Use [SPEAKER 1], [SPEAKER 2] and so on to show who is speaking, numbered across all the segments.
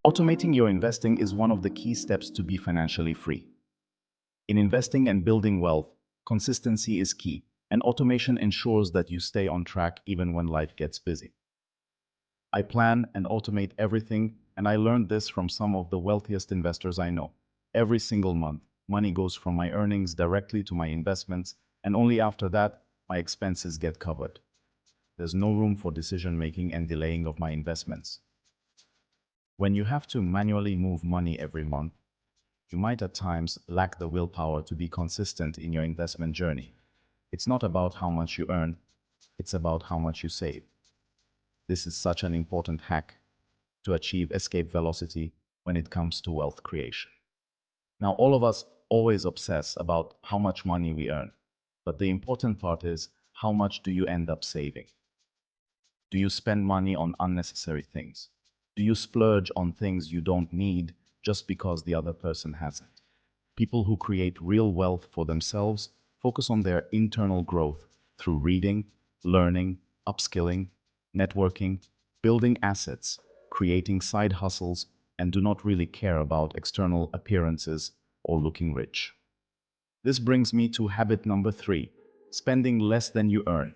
[SPEAKER 1] Automating your investing is one of the key steps to be financially free. In investing and building wealth, consistency is key, and automation ensures that you stay on track even when life gets busy. I plan and automate everything, and I learned this from some of the wealthiest investors I know. Every single month, money goes from my earnings directly to my investments, and only after that, my expenses get covered. There's no room for decision making and delaying of my investments. When you have to manually move money every month, you might at times lack the willpower to be consistent in your investment journey. It's not about how much you earn, it's about how much you save. This is such an important hack to achieve escape velocity when it comes to wealth creation. Now, all of us always obsess about how much money we earn, but the important part is how much do you end up saving? Do you spend money on unnecessary things? Do you splurge on things you don't need just because the other person has it? People who create real wealth for themselves focus on their internal growth through reading, learning, upskilling, networking, building assets, creating side hustles, and do not really care about external appearances or looking rich. This brings me to habit number 3, spending less than you earn,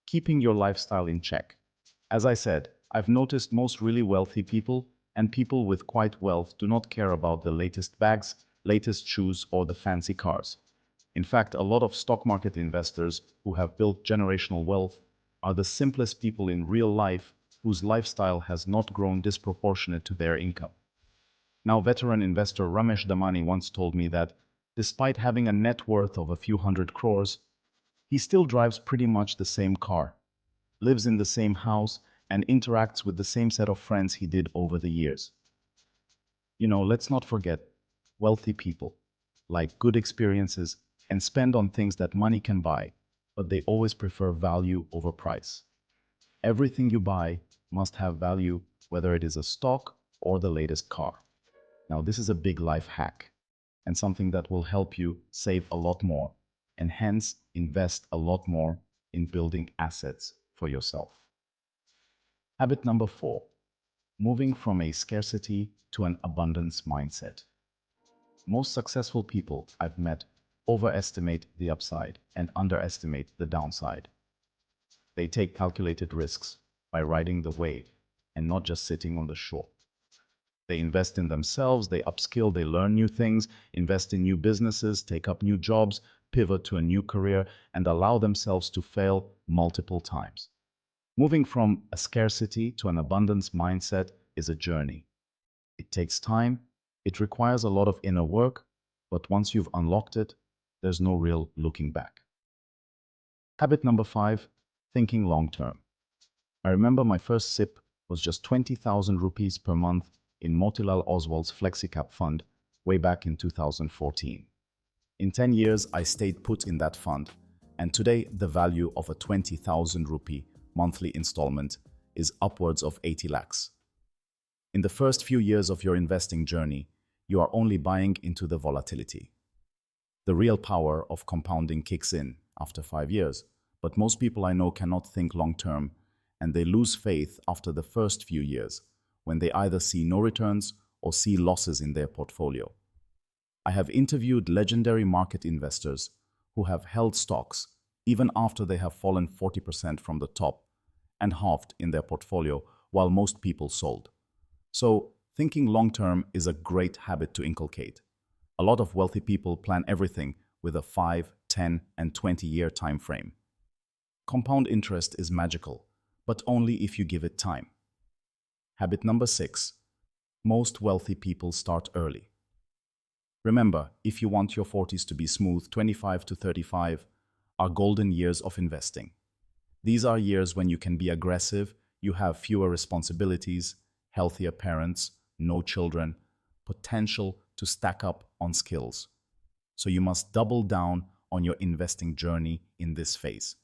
[SPEAKER 1] keeping your lifestyle in check. As I said, I've noticed most really wealthy people and people with quite wealth do not care about the latest bags, latest shoes, or the fancy cars. In fact, a lot of stock market investors who have built generational wealth are the simplest people in real life whose lifestyle has not grown disproportionate to their income. Now, veteran investor Ramesh Damani once told me that despite having a net worth of a few hundred crores, he still drives pretty much the same car, lives in the same house, and interacts with the same set of friends he did over the years. Let's not forget, wealthy people like good experiences and spend on things that money can buy, but they always prefer value over price. Everything you buy must have value, whether it is a stock or the latest car. Now, this is a big life hack and something that will help you save a lot more and hence invest a lot more in building assets for yourself. Habit number 4, moving from a scarcity to an abundance mindset. Most successful people I've met overestimate the upside and underestimate the downside. They take calculated risks by riding the wave and not just sitting on the shore. They invest in themselves, they upskill, they learn new things, invest in new businesses, take up new jobs, pivot to a new career, and allow themselves to fail multiple times. Moving from a scarcity to an abundance mindset is a journey. It takes time, it requires a lot of inner work, but once you've unlocked it, there's no real looking back. Habit number 5, thinking long term. I remember my first SIP was just 20,000 rupees per month in Motilal Oswal's FlexiCap fund way back in 2014. In 10 years, I stayed put in that fund, and today the value of a 20,000 rupee monthly installment is upwards of 80 lakhs. In the first few years of your investing journey, you are only buying into the volatility. The real power of compounding kicks in after 5 years, but most people I know cannot think long term, and they lose faith after the first few years, when they either see no returns or see losses in their portfolio. I have interviewed legendary market investors who have held stocks even after they have fallen 40% from the top and halved in their portfolio while most people sold. So, thinking long-term is a great habit to inculcate. A lot of wealthy people plan everything with a 5, 10, and 20-year time frame. Compound interest is magical, but only if you give it time. Habit number 6. Most wealthy people start early. Remember, if you want your 40s to be smooth, 25 to 35 are golden years of investing. These are years when you can be aggressive, you have fewer responsibilities, healthier parents, no children, potential to stack up on skills. So you must double down on your investing journey in this phase.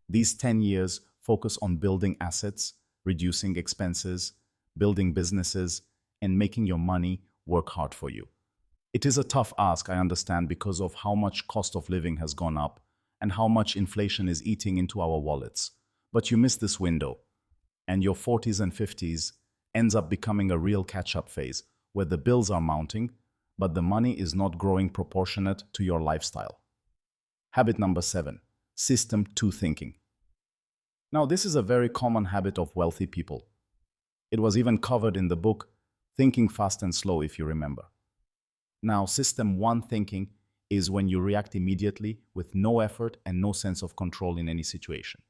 [SPEAKER 1] These 10 years focus on building assets, reducing expenses, building businesses, and making your money work hard for you. It is a tough ask, I understand, because of how much cost of living has gone up and how much inflation is eating into our wallets. But you miss this window, and your 40s and 50s ends up becoming a real catch-up phase where the bills are mounting, but the money is not growing proportionate to your lifestyle. Habit number 7, System 2 thinking. Now, this is a very common habit of wealthy people. It was even covered in the book Thinking Fast and Slow, if you remember. Now, System 1 thinking is when you react immediately with no effort and no sense of control in any situation.